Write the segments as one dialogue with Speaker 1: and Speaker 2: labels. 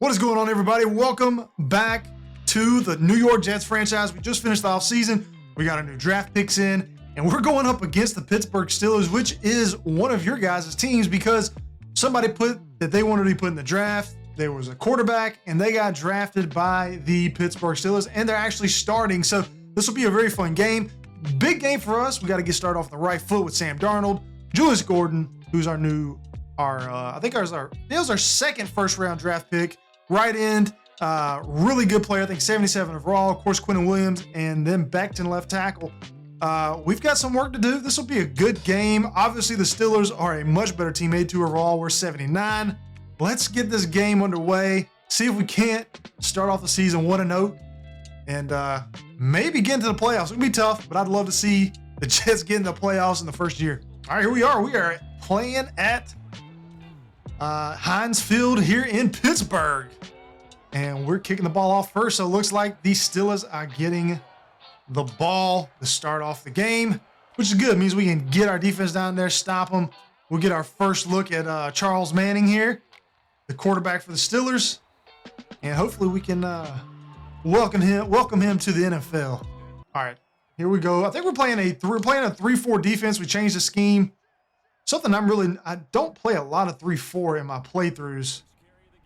Speaker 1: What is going on, everybody? Welcome back to the New York Jets franchise. We just finished the offseason. We got our new draft picks in, and we're going up against the Pittsburgh Steelers, which is one of your guys' teams because somebody put that they wanted to be put in the draft. There was a quarterback, and they got drafted by the Pittsburgh Steelers, and they're actually starting. So this will be a very fun game. Big game for us. We got to get started off on the right foot with Sam Darnold, Julius Gordon, who's our second first-round draft pick. Right end, really good player. I think 77 overall. Of course, Quentin Williams, and then Becton left tackle. We've got some work to do. This will be a good game. Obviously, the Steelers are a much better team. 82 overall. We're 79. Let's get this game underway. See if we can't start off the season 1-0 and maybe get into the playoffs. It'll be tough, but I'd love to see the Jets get into the playoffs in the first year. All right, here we are. We are playing at Heinz Field here in Pittsburgh, and we're kicking the ball off first. So it looks like the Steelers are getting the ball to start off the game, which is good. It means we can get our defense down there, stop them. We'll get our first look at Charles Manning here, the quarterback for the Steelers, and hopefully we can welcome him to the NFL. All right, here we go. I think we're playing a 3-4 defense. We changed the scheme. Something I don't play a lot of 3-4 in my playthroughs.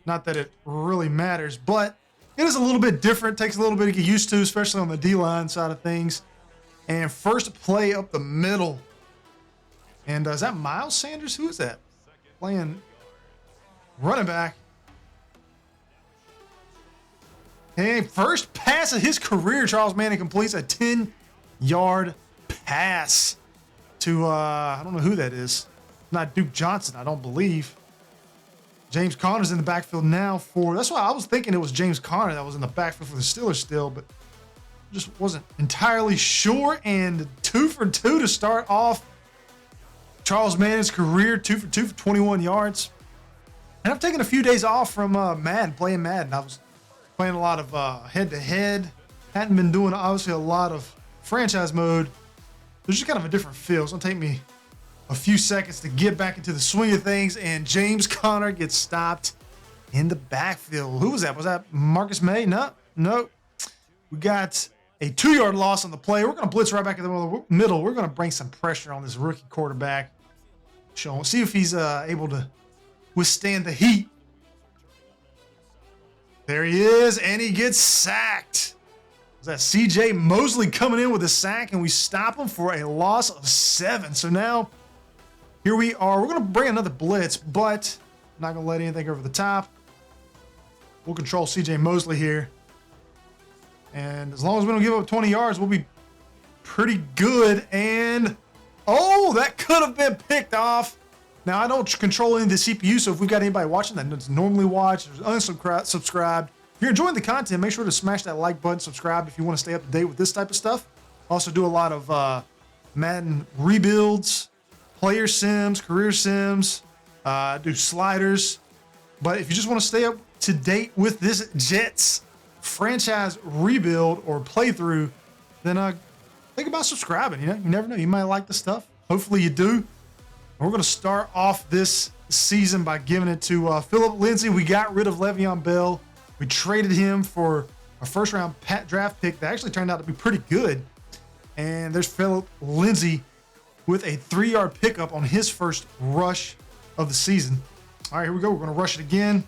Speaker 1: Not that it really matters, but it is a little bit different. Takes a little bit to get used to, especially on the D-line side of things. And first play up the middle. And is that Miles Sanders? Who is that? Playing running back. And first pass of his career, Charles Manning completes a 10-yard pass to, I don't know who that is. Not Duke Johnson, I don't believe. James Conner's in the backfield now that's why I was thinking it was James Conner that was in the backfield for the Steelers still, but just wasn't entirely sure. And 2 for 2 to start off Charles Manning's career, 2 for 2 for 21 yards. And I've taken a few days off from playing Madden. I was playing a lot of head-to-head. Hadn't been doing, obviously, a lot of franchise mode. There's just kind of a different feel. It's going to take me a few seconds to get back into the swing of things, and James Conner gets stopped in the backfield. Who was that? Was that Marcus May? No. We got a 2-yard loss on the play. We're going to blitz right back in the middle. We're going to bring some pressure on this rookie quarterback. See if he's able to withstand the heat. There he is, and he gets sacked. Is that CJ Mosley coming in with a sack, and we stop him for a loss of 7. So now, here we are. We're going to bring another blitz, but I'm not going to let anything over the top. We'll control CJ Mosley here. And as long as we don't give up 20 yards, we'll be pretty good. And, oh, that could have been picked off. Now, I don't control any of the CPU, so if we've got anybody watching that doesn't normally watch or unsubscribed, if you're enjoying the content, make sure to smash that like button, subscribe if you want to stay up to date with this type of stuff. Also do a lot of Madden rebuilds, player sims, career sims, do sliders. But if you just want to stay up to date with this Jets franchise rebuild or playthrough, then think about subscribing. You never know. You might like the stuff. Hopefully you do. And we're going to start off this season by giving it to Philip Lindsay. We got rid of Le'Veon Bell. We traded him for a first-round draft pick that actually turned out to be pretty good. And there's Philip Lindsay with a 3-yard pickup on his first rush of the season. All right, here we go. We're going to rush it again.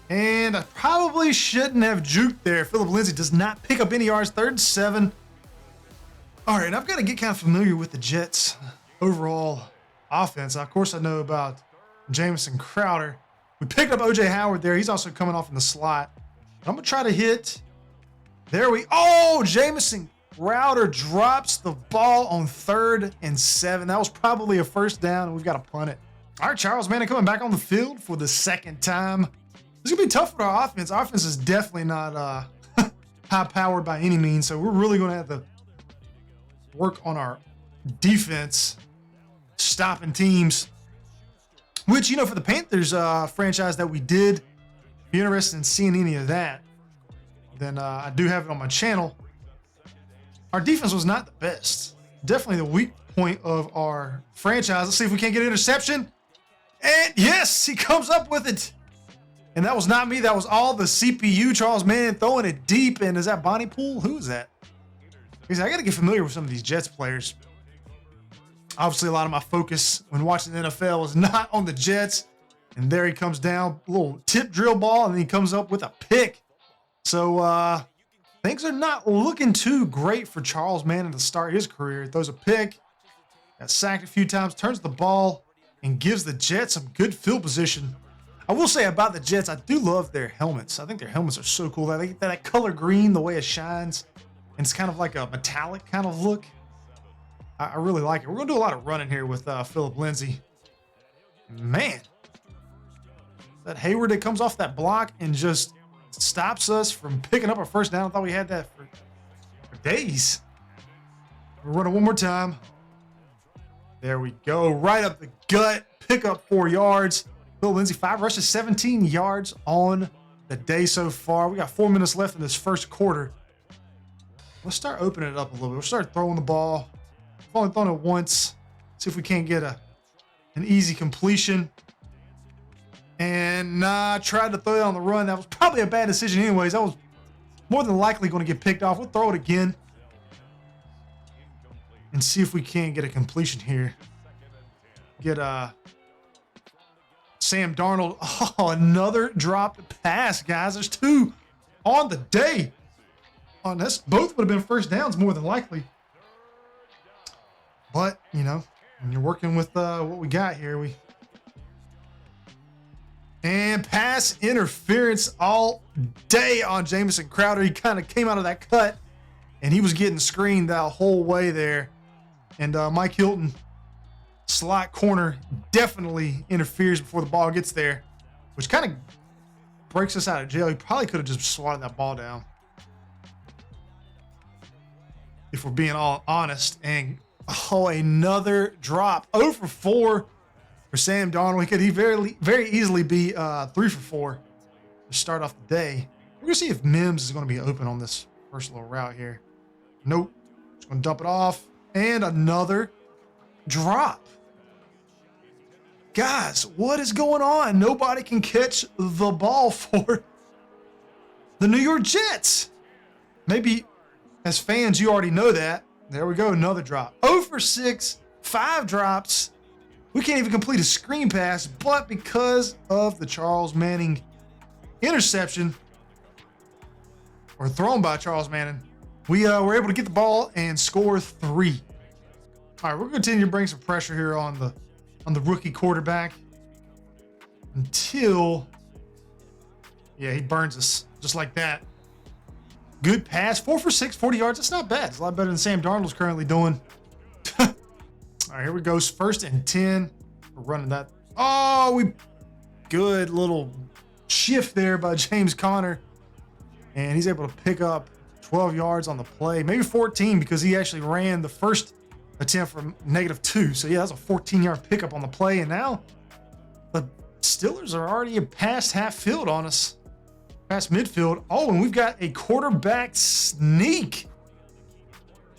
Speaker 1: And I probably shouldn't have juked there. Philip Lindsay does not pick up any yards. 3rd and 7. All right, I've got to get kind of familiar with the Jets' overall offense. Of course, I know about Jamison Crowder. We picked up O.J. Howard there. He's also coming off in the slot. I'm going to try to hit. Jamison Crowder drops the ball on 3rd and 7. That was probably a first down, and we've got to punt it. All right, Charles Manning coming back on the field for the second time. This is going to be tough for our offense. Our offense is definitely not high-powered by any means, so we're really going to have to work on our defense, stopping teams. Which, for the Panthers franchise that we did, if you're interested in seeing any of that, then I do have it on my channel. Our defense was not the best. Definitely the weak point of our franchise. Let's see if we can't get an interception. And yes, he comes up with it. And that was not me. That was all the CPU. Charles Manning throwing it deep. And is that Bonnie Poole? Who is that? Because I got to get familiar with some of these Jets players. Obviously, a lot of my focus when watching the NFL was not on the Jets. And there he comes down, a little tip drill ball, and then he comes up with a pick. So things are not looking too great for Charles Manning to start his career. He throws a pick, got sacked a few times, turns the ball, and gives the Jets some good field position. I will say about the Jets, I do love their helmets. I think their helmets are so cool. They get that color green, the way it shines. And it's kind of like a metallic kind of look. I really like it. We're going to do a lot of running here with Phillip Lindsay. Man. That Hayward that comes off that block and just stops us from picking up our first down. I thought we had that for days. We're running one more time. There we go. Right up the gut. Pick up 4 yards. Phil Lindsay, 5 rushes, 17 yards on the day so far. We got 4 minutes left in this first quarter. Let's start opening it up a little bit. We'll start throwing the ball. I've only thrown it once. See if we can't get an easy completion. And tried to throw it on the run. That was probably a bad decision anyways. That was more than likely going to get picked off. We'll throw it again. And see if we can't get a completion here. Get Sam Darnold. Oh, another dropped pass, guys. There's 2 on the day. On this, both would have been first downs more than likely. But, you know, when you're working with what we got here, and pass interference all day on Jamison Crowder. He kind of came out of that cut, and he was getting screened that whole way there. And Mike Hilton, slot corner, definitely interferes before the ball gets there, which kind of breaks us out of jail. He probably could have just swatted that ball down, if we're being all honest. And another drop. 0 for 4 for Sam Darnold. He very easily be 3 for 4 to start off the day. We're gonna see if Mims is going to be open on this first little route here. Nope. Just going to dump it off. And another drop. Guys, what is going on? Nobody can catch the ball for the New York Jets. Maybe as fans, you already know that. There we go, another drop. 0 for 6, 5 drops. We can't even complete a screen pass, but because of the Charles Manning interception, or thrown by Charles Manning, we were able to get the ball and score 3. All right, we're going to continue to bring some pressure here on the rookie quarterback until, yeah, he burns us just like that. Good pass, 4 for 6, 40 yards. That's not bad. It's a lot better than Sam Darnold's currently doing. All right, here we go. 1st and 10. We're running that. Oh, good little shift there by James Conner. And he's able to pick up 12 yards on the play. Maybe 14 because he actually ran the first attempt from -2. So, yeah, that's a 14-yard pickup on the play. And now the Steelers are already past half field on us. Past midfield. Oh, and we've got a quarterback sneak.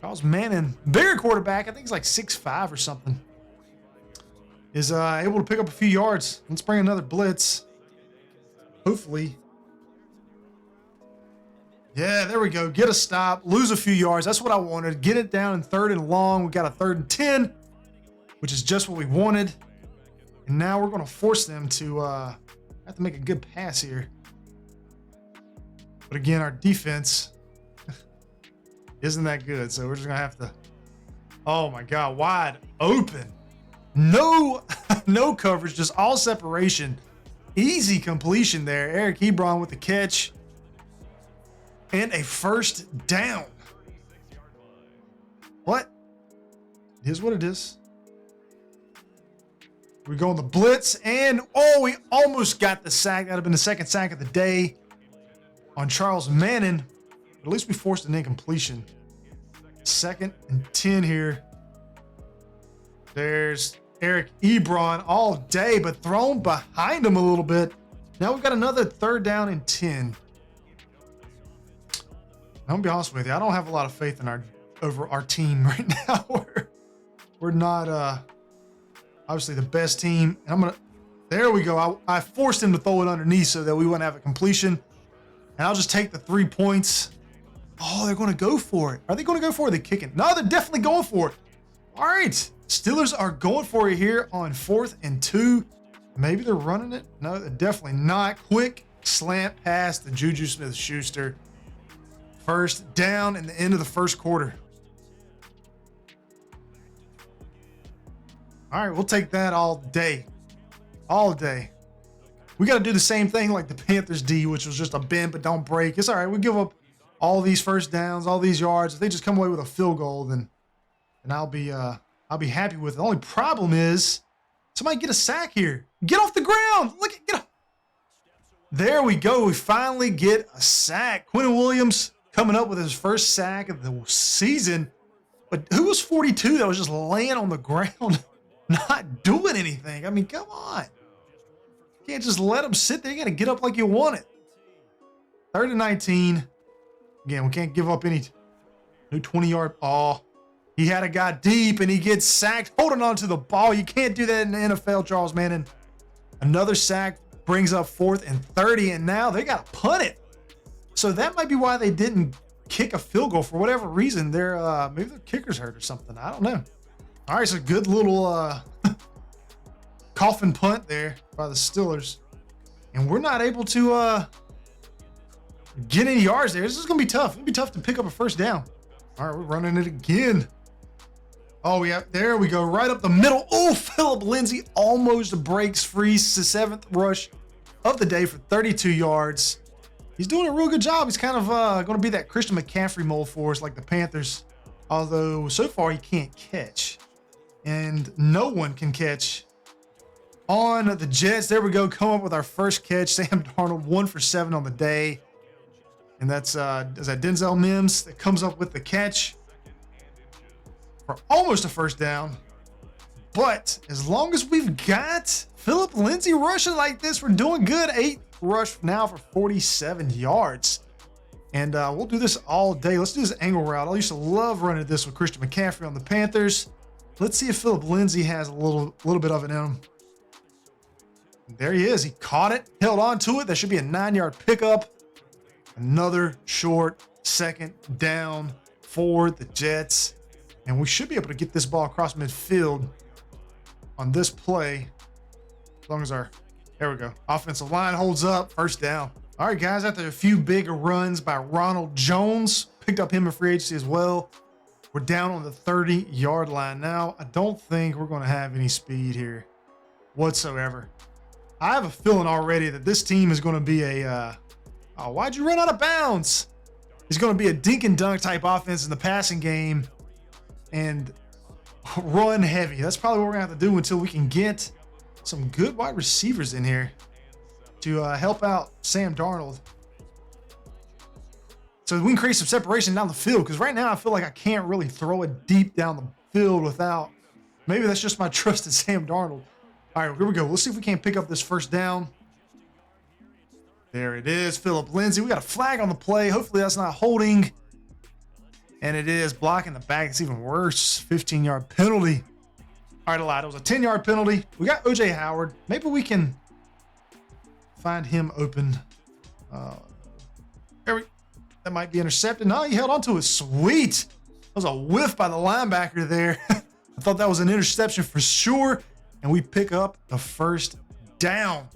Speaker 1: Charles Manning, bigger quarterback. I think he's like 6'5" or something. Is able to pick up a few yards. Let's bring another blitz. Hopefully. Yeah, there we go. Get a stop. Lose a few yards. That's what I wanted. Get it down in 3rd and long. We got a 3rd and 10, which is just what we wanted. And now we're going to force them to have to make a good pass here. But again, our defense isn't that good. So we're just going to have to, oh my God, wide open. No coverage, just all separation. Easy completion there. Eric Ebron with the catch. And a first down. What? It is what it is. We go on the blitz, and we almost got the sack. That would have been the 2nd sack of the day on Charles Manning. But at least we forced an incompletion. 2nd and 10 here. There's Eric Ebron all day, but thrown behind him a little bit. Now we've got another 3rd down and 10. I'm gonna be honest with you, I don't have a lot of faith in our team right now. We're not obviously the best team. And I'm gonna There we go. I forced him to throw it underneath so that we wouldn't have a completion. And I'll just take the 3 points. Oh, they're going to go for it. Are they going to go for it? They're kicking. No, they're definitely going for it. All right. Steelers are going for it here on 4th and 2. Maybe they're running it. No, they're definitely not. Quick slant pass to Juju Smith-Schuster. First down in the end of the first quarter. All right, we'll take that all day. All day. We got to do the same thing like the Panthers D, which was just a bend but don't break. It's all right. We give up all these first downs, all these yards. If they just come away with a field goal, then I'll be happy with it. The only problem is somebody get a sack here. Get off the ground. Get off. There we go. We finally get a sack. Quentin Williams coming up with his first sack of the season. But who was 42 that was just laying on the ground, not doing anything? I mean, come on. You can't just let them sit there. You got to get up like you want it. 3rd and 19. Again, we can't give up any new 20-yard. Oh, he had a guy deep and he gets sacked holding on to the ball. You can't do that in the NFL, Charles Manning. Another sack brings up 4th and 30, and now they got to punt it. So that might be why they didn't kick a field goal for whatever reason. Maybe their kicker's hurt or something. I don't know. All right, so good little coffin punt there by the Steelers. And we're not able to get any yards there. This is going to be tough. It'll be tough to pick up a first down. All right, we're running it again. Oh, yeah, there we go. Right up the middle. Oh, Philip Lindsay almost breaks free. 7th rush of the day for 32 yards. He's doing a real good job. He's kind of going to be that Christian McCaffrey mold for us like the Panthers. Although, so far, he can't catch. And no one can catch on the Jets. There we go. Come up with our first catch. Sam Darnold, 1 for 7 on the day. And is that Denzel Mims that comes up with the catch for almost a first down. But as long as we've got Philip Lindsay rushing like this, we're doing good. 8 rush now for 47 yards. And we'll do this all day. Let's do this angle route. I used to love running this with Christian McCaffrey on the Panthers. Let's see if Philip Lindsay has a little bit of it in him. There he is. He caught it, held on to it. That should be a 9-yard pickup. Another short 2nd down for the Jets. And we should be able to get this ball across midfield on this play. As long as there we go. Offensive line holds up. First down. All right, guys, after a few big runs by Ronald Jones, picked up him in free agency as well. We're down on the 30-yard line now. I don't think we're going to have any speed here whatsoever. I have a feeling already that this team is going to be why'd you run out of bounds? It's going to be a dink and dunk type offense in the passing game and run heavy. That's probably what we're going to have to do until we can get some good wide receivers in here to help out Sam Darnold. So we can create some separation down the field, because right now I feel like I can't really throw it deep down the field without, maybe that's just my trust in Sam Darnold. All right, here we go. Let's see if we can't pick up this first down. There it is, Philip Lindsay. We got a flag on the play. Hopefully that's not holding. And it is blocking the back. It's even worse. 15-yard penalty. All right, a lot. It was a 10-yard penalty. We got O.J. Howard. Maybe we can find him open. That might be intercepted. No, he held on to it. Sweet. That was a whiff by the linebacker there. I thought that was an interception for sure. And we pick up the first down.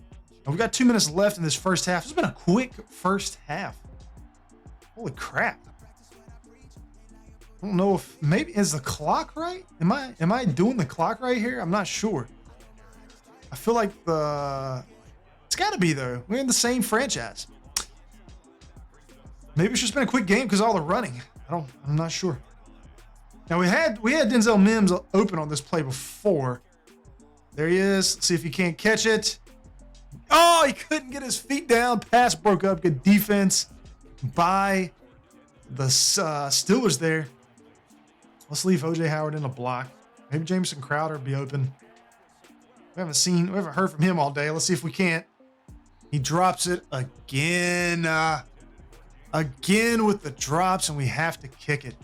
Speaker 1: And we got 2 minutes left in this first half. It's been a quick first half. Holy crap. I don't know if maybe is the clock right? Am I doing the clock right here? I'm not sure. I feel like it's got to be though. We're in the same franchise. Maybe it's just been a quick game because of all the running. I'm not sure. Now we had Denzel Mims open on this play before. There he is. Let's see if he can't catch it. Oh, he couldn't get his feet down. Pass broke up. Good defense by the Steelers there. Let's leave O.J. Howard in a block. Maybe Jameson Crowder will be open. We haven't heard from him all day. Let's see if we can't. He drops it again. Again with the drops, and we have to kick it.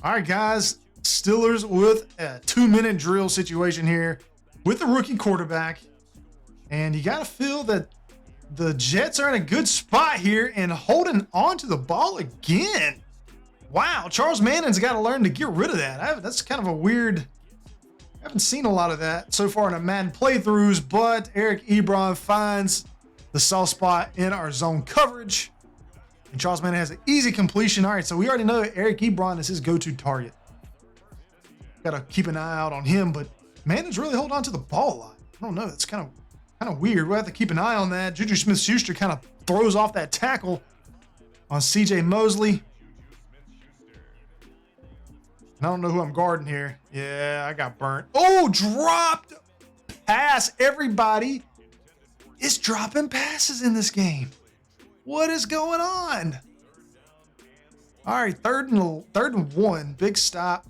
Speaker 1: All right, guys. Steelers with a 2-minute drill situation here with the rookie quarterback. And you got to feel that the Jets are in a good spot here and holding on to the ball again. Wow, Charles Mannon's got to learn to get rid of that. That's kind of a weird... I haven't seen a lot of that so far in the Madden playthroughs, but Eric Ebron finds the soft spot in our zone coverage. And Charles Mannon has an easy completion. All right, so we already know Eric Ebron is his go-to target. Got to keep an eye out on him, but Mannon's really holding on to the ball a lot. I don't know. It's kind of weird. We'll have to keep an eye on that. Juju Smith-Schuster kind of throws off that tackle on CJ Mosley. I don't know who I'm guarding here. Yeah, I got burnt. Oh, dropped pass. Everybody is dropping passes in this game. What is going on? All right, third and one. Big stop.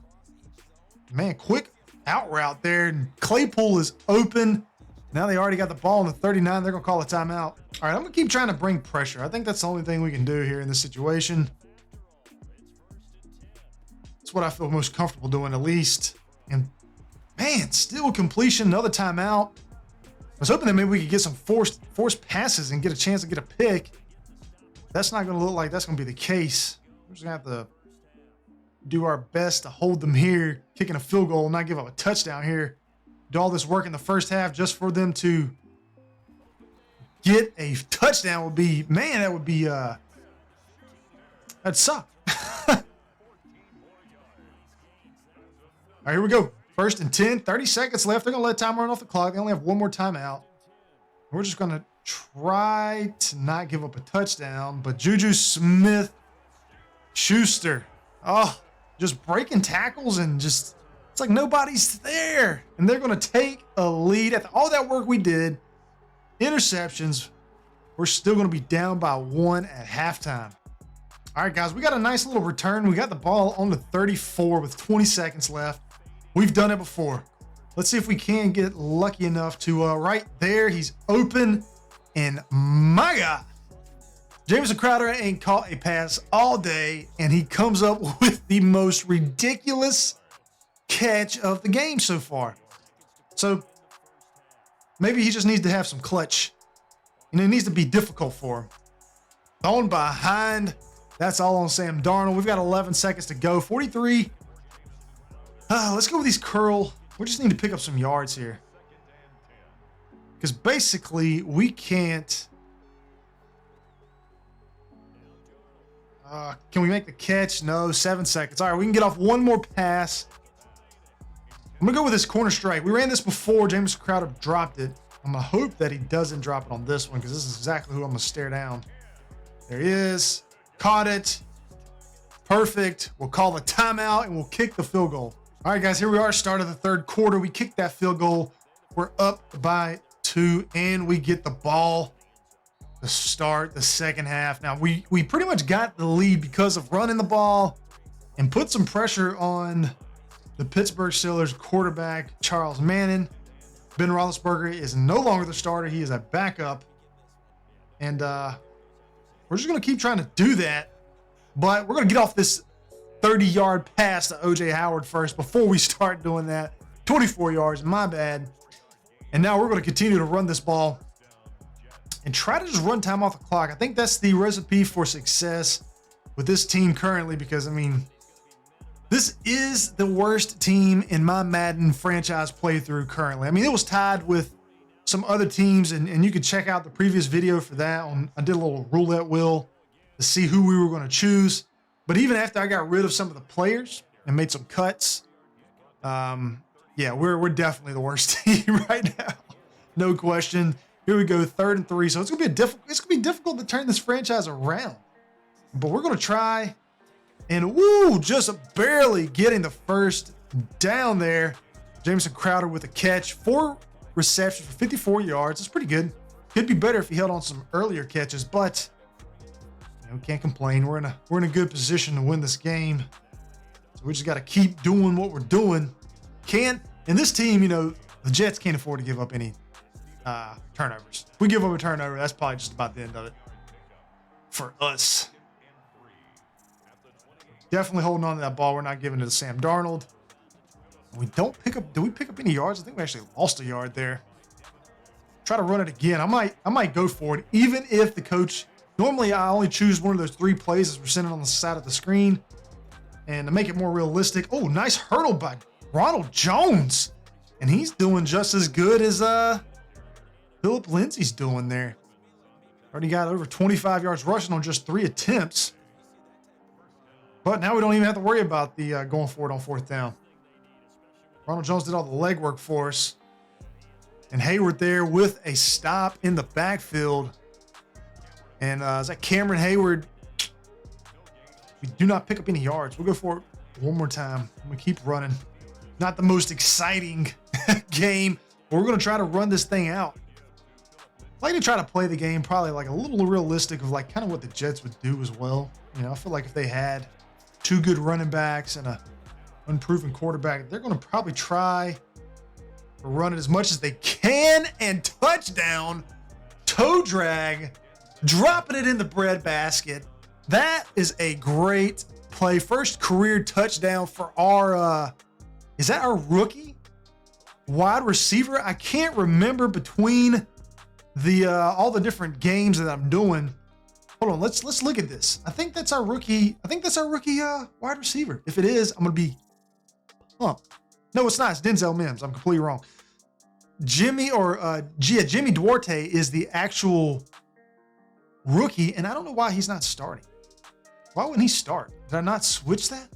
Speaker 1: Man, quick out route there. And Claypool is open. Now they already got the ball on the 39. They're going to call a timeout. All right, I'm going to keep trying to bring pressure. I think that's the only thing we can do here in this situation. That's what I feel most comfortable doing, at least. And man, still completion, another timeout. I was hoping that maybe we could get some forced passes and get a chance to get a pick. That's not going to look like that's going to be the case. We're just going to have to do our best to hold them here, kicking a field goal, not give up a touchdown here. Do all this work in the first half just for them to get a touchdown would be, man, that would be, that'd suck. All right, here we go. First and 10, 30 seconds left. They're going to let time run off the clock. They only have one more timeout. We're just going to try to not give up a touchdown, but Juju Smith-Schuster, oh, just breaking tackles and just, it's like nobody's there. And they're going to take a lead. After all that work we did, interceptions, we're still going to be down by one at halftime. All right, guys, we got a nice little return. We got the ball on the 34 with 20 seconds left. We've done it before. Let's see if we can get lucky enough to, right there, he's open. And my God, Jameson Crowder ain't caught a pass all day, and he comes up with the most ridiculous catch of the game so far. So maybe he just needs to have some clutch. And it needs to be difficult for him. Thrown behind. That's all on Sam Darnold. We've got 11 seconds to go. 43. Let's go with these curl. We just need to pick up some yards here. Because basically, we can't... can we make the catch? No, 7 seconds. All right, we can get off one more pass. I'm going to go with this corner strike. We ran this before. James Crowder dropped it. I'm going to hope that he doesn't drop it on this one because this is exactly who I'm going to stare down. There he is. Caught it. Perfect. We'll call the timeout and we'll kick the field goal. All right, guys, here we are. Start of the third quarter. We kicked that field goal. We're up by 2 and we get the ball to start the second half. Now, we pretty much got the lead because of running the ball and put some pressure on the Pittsburgh Steelers quarterback, Charles Mannon. Ben Roethlisberger is no longer the starter. He is a backup. And we're just going to keep trying to do that. But we're going to get off this 30-yard pass to O.J. Howard first before we start doing that. 24 yards, my bad. And now we're going to continue to run this ball and try to just run time off the clock. I think that's the recipe for success with this team currently because, I mean, this is the worst team in my Madden franchise playthrough currently. I mean, it was tied with some other teams, and you can check out the previous video for that. I did a little roulette wheel to see who we were going to choose. But even after I got rid of some of the players and made some cuts, yeah, we're definitely the worst team right now. No question. Here we go, 3rd and 3. So it's gonna be difficult to turn this franchise around. But we're gonna try. And woo, just barely getting the first down there. Jameson Crowder with a catch, 4 receptions for 54 yards. That's pretty good. Could be better if he held on some earlier catches, but you know, can't complain. We're in a good position to win this game. So we just got to keep doing what we're doing. And this team, you know, the Jets can't afford to give up any turnovers. If we give up a turnover, that's probably just about the end of it for us. Definitely holding on to that ball. We're not giving it to Sam Darnold. Do we pick up any yards? I think we actually lost a yard there. try to run it again. I might go for it, even if the coach. Normally, I only choose one of those 3 plays as presented on the side of the screen, and to make it more realistic. Oh, nice hurdle by Ronald Jones, and he's doing just as good as Philip Lindsay's doing there. Already got over 25 yards rushing on just 3 attempts. But now we don't even have to worry about the going for it on 4th down. Ronald Jones did all the legwork for us. And Hayward there with a stop in the backfield. And is that Cameron Hayward? We do not pick up any yards. We'll go for it one more time. I'm going to keep running. Not the most exciting game, but we're going to try to run this thing out. I like to try to play the game probably like a little realistic of like kind of what the Jets would do as well. You know, I feel like if they had 2 good running backs and a unproven quarterback, they're going to probably try to run it as much as they can. And touchdown, toe drag, dropping it in the breadbasket. That is a great play. First career touchdown for our, is that our rookie wide receiver? I can't remember between the all the different games that I'm doing. Hold on, let's look at this. I think that's our rookie. Wide receiver. If it is, I'm gonna be pumped. No, it's not. It's Denzel Mims. I'm completely wrong. Jimmy Duarte is the actual rookie, and I don't know why he's not starting. Why wouldn't he start? Did I not switch that?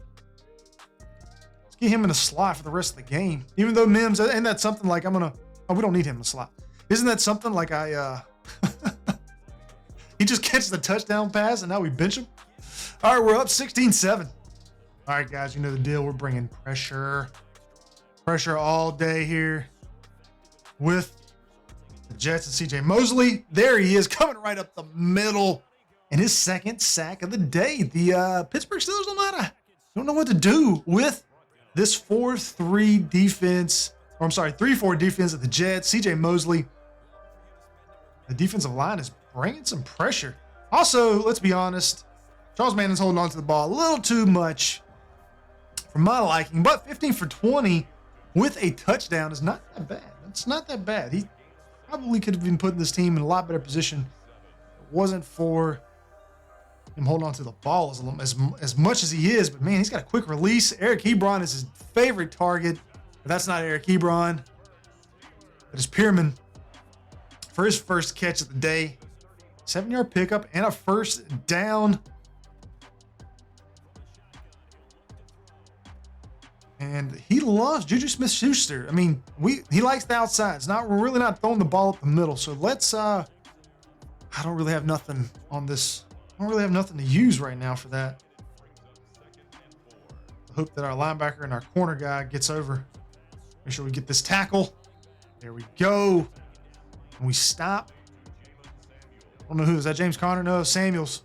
Speaker 1: Let's get him in the slot for the rest of the game. Even though Mims, and that's something like we don't need him in the slot. Isn't that something like he just catches the touchdown pass and now we bench him? All right, we're up 16-7. All right, guys, you know the deal. We're bringing pressure all day here with the Jets and CJ Mosley. There he is, coming right up the middle, and his 2nd sack of the day. The Pittsburgh Steelers don't know what to do with this 4-3 defense. Or I'm sorry, 3-4 defense of the Jets. CJ Mosley, the defensive line is bringing some pressure. Also, let's be honest, Charles Mannon's holding on to the ball a little too much for my liking, but 15 for 20 with a touchdown is not that bad. It's not that bad. He probably could have been putting this team in a lot better position if it wasn't for him holding on to the ball as much as he is. But man, he's got a quick release. Eric Ebron is his favorite target. But that's not Eric Ebron. That is Pierman for his first catch of the day. 7-yard pickup and a 1st down. And he loves Juju Smith-Schuster. I mean, he likes the outside. We're really not throwing the ball up the middle. So let's I don't really have nothing on this. I don't really have nothing to use right now for that. I hope that our linebacker and our corner guy gets over. Make sure we get this tackle. There we go. And we stop. I don't know who is that. James Conner? No, Samuels.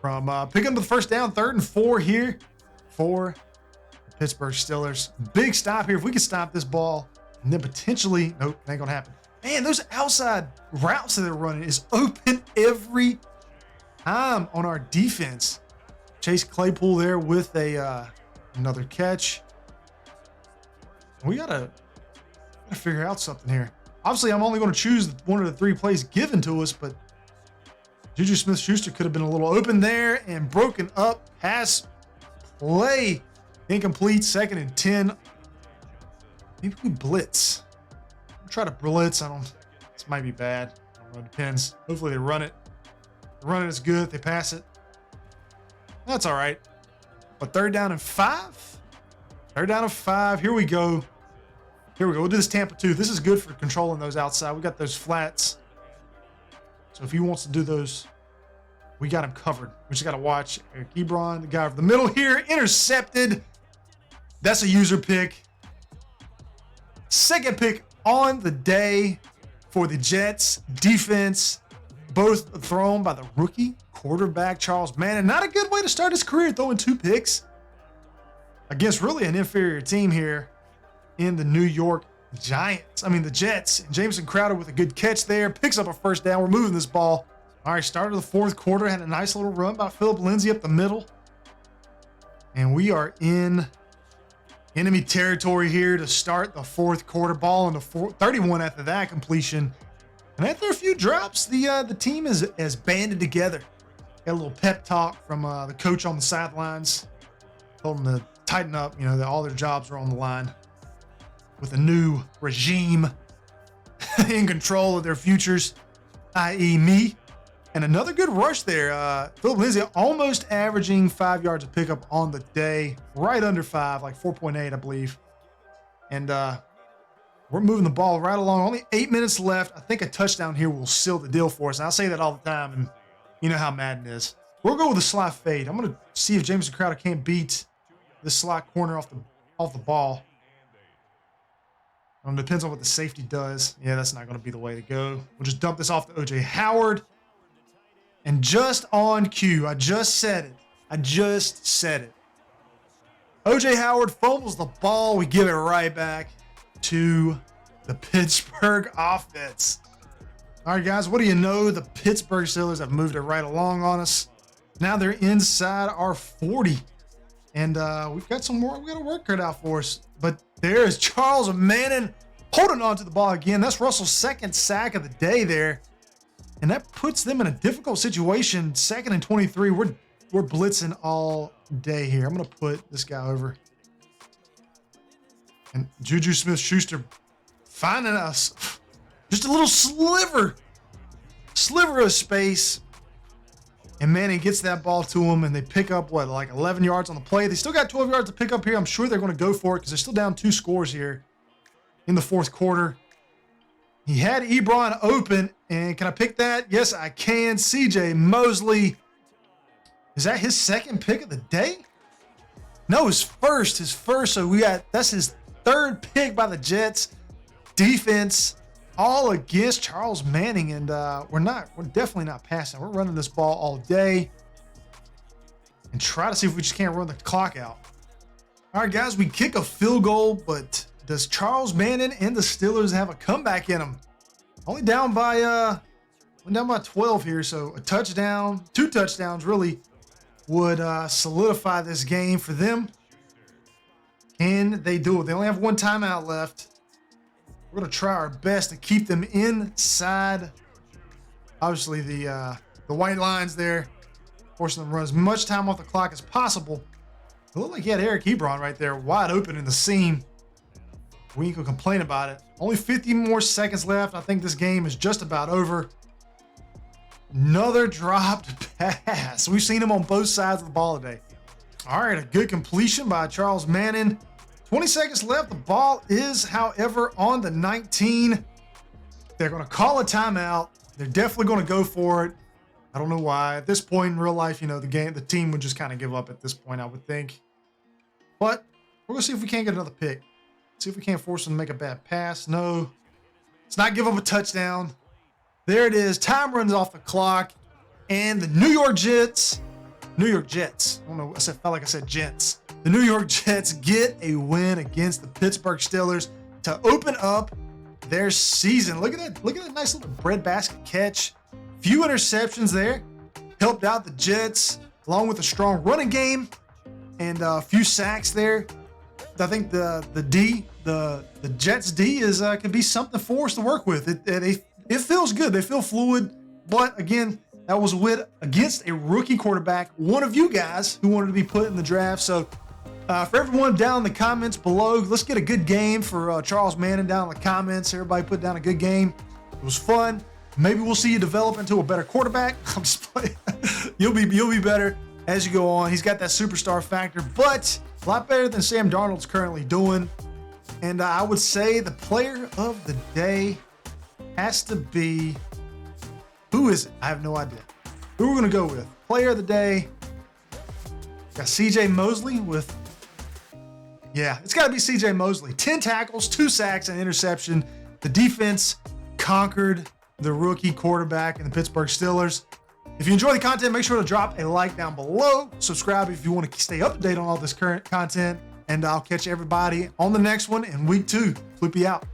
Speaker 1: From picking up the 1st down, 3rd and 4 here for the Pittsburgh Steelers. Big stop here. If we can stop this ball, and then potentially, nope, ain't gonna happen. Man, those outside routes that they're running is open every time on our defense. Chase Claypool there with a another catch. We gotta figure out something here. Obviously, I'm only going to choose one of the 3 plays given to us, but Juju Smith-Schuster could have been a little open there and broken up. Pass play incomplete. 2nd and 10. Maybe we blitz. We'll try to blitz. This might be bad. I don't know. It depends. Hopefully they run it. If they run it, it's good. If they pass it, that's all right. But 3rd down and 5. 3rd down and 5. Here we go. We'll do this Tampa 2. This is good for controlling those outside. We got those flats. So if he wants to do those, we got him covered. We just got to watch Eric Ebron, the guy over the middle here, intercepted. That's a user pick. 2nd pick on the day for the Jets defense. Both thrown by the rookie quarterback, Charles Manning. Not a good way to start his career, throwing 2 picks against really an inferior team here in the New York Giants. The Jets. And Jameson Crowder with a good catch there. Picks up a 1st down. We're moving this ball. All right, start of the 4th quarter. Had a nice little run by Philip Lindsay up the middle. And we are in Enemy territory here to start the fourth quarter. Ball into 31 after that completion. And after a few drops, the team is banded together. Got a little pep talk from the coach on the sidelines. Told them to tighten up, that all their jobs are on the line with a new regime in control of their futures, i.e. me. And another good rush there. Philip Lindsay almost averaging 5 yards of pickup on the day, right under 5, like 4.8, I believe. And we're moving the ball right along. Only 8 minutes left. I think a touchdown here will seal the deal for us. And I say that all the time, and you know how Madden is. We'll go with a slot fade. I'm going to see if Jameson Crowder can't beat this slot corner off the ball. It depends on what the safety does. Yeah, that's not going to be the way to go. We'll just dump this off to O.J. Howard. And just on cue, I just said it. O.J. Howard fumbles the ball. We give it right back to the Pittsburgh offense. All right, guys, what do you know? The Pittsburgh Steelers have moved it right along on us. Now they're inside our 40. And we've got some more. We got a work cut out for us. But there's Charles Manning holding on to the ball again. That's Russell's second sack of the day there. And that puts them in a difficult situation. 2nd and 23. We're blitzing all day here. I'm going to put this guy over. And Juju Smith-Schuster finding us just a little sliver of space. And Manning gets that ball to him, and they pick up, like 11 yards on the play. They still got 12 yards to pick up here. I'm sure they're going to go for it because they're still down 2 scores here in the fourth quarter. He had Ebron open, and can I pick that? Yes, I can. CJ Mosley. Is that his second pick of the day? No, his first. So that's his third pick by the Jets. Defense all against Charles Manning, and we're definitely not passing. We're running this ball all day and try to see if we just can't run the clock out. All right, guys, we kick a field goal, but does Charles Manning and the Steelers have a comeback in them? Only down by 12 here, so a touchdown, 2 touchdowns really would solidify this game for them. Can they do it? They only have 1 timeout left. We're going to try our best to keep them inside, obviously, the white lines there, forcing them to run as much time off the clock as possible. It looked like he had Eric Ebron right there wide open in the seam. We ain't gonna complain about it. Only 50 more seconds left. I think this game is just about over. Another dropped pass. We've seen him on both sides of the ball today. All right, a good completion by Charles Manning. 20 seconds left. The ball is, however, on the 19. They're going to call a timeout. They're definitely going to go for it. I don't know why. At this point in real life, the team would just kind of give up at this point, I would think. But we're going to see if we can't get another pick. See if we can't force them to make a bad pass. No. Let's not give up a touchdown. There it is. Time runs off the clock. And the New York Jets. I don't know. Felt like I said Jets. The New York Jets get a win against the Pittsburgh Steelers to open up their season. Look at that. Look at that nice little breadbasket catch. Few interceptions there. Helped out the Jets along with a strong running game and a few sacks there. I think the Jets D could be something for us to work with. It feels good. They feel fluid. But again, that was against a rookie quarterback, one of you guys who wanted to be put in the draft. So for everyone down in the comments below, let's get a good game for Charles Manning down in the comments. Everybody put down a good game. It was fun. Maybe we'll see you develop into a better quarterback. I'm just playing. You'll be better as you go on. He's got that superstar factor, but a lot better than Sam Darnold's currently doing. And I would say the player of the day has to be, who is it? I have no idea. Who we're going to go with? Player of the day. Got CJ Mosley with, it's got to be CJ Mosley. 10 tackles, 2 sacks, and interception. The defense conquered the rookie quarterback in the Pittsburgh Steelers. If you enjoy the content, make sure to drop a like down below. Subscribe if you want to stay up to date on all this current content. And I'll catch everybody on the next one in week 2. Floopy out.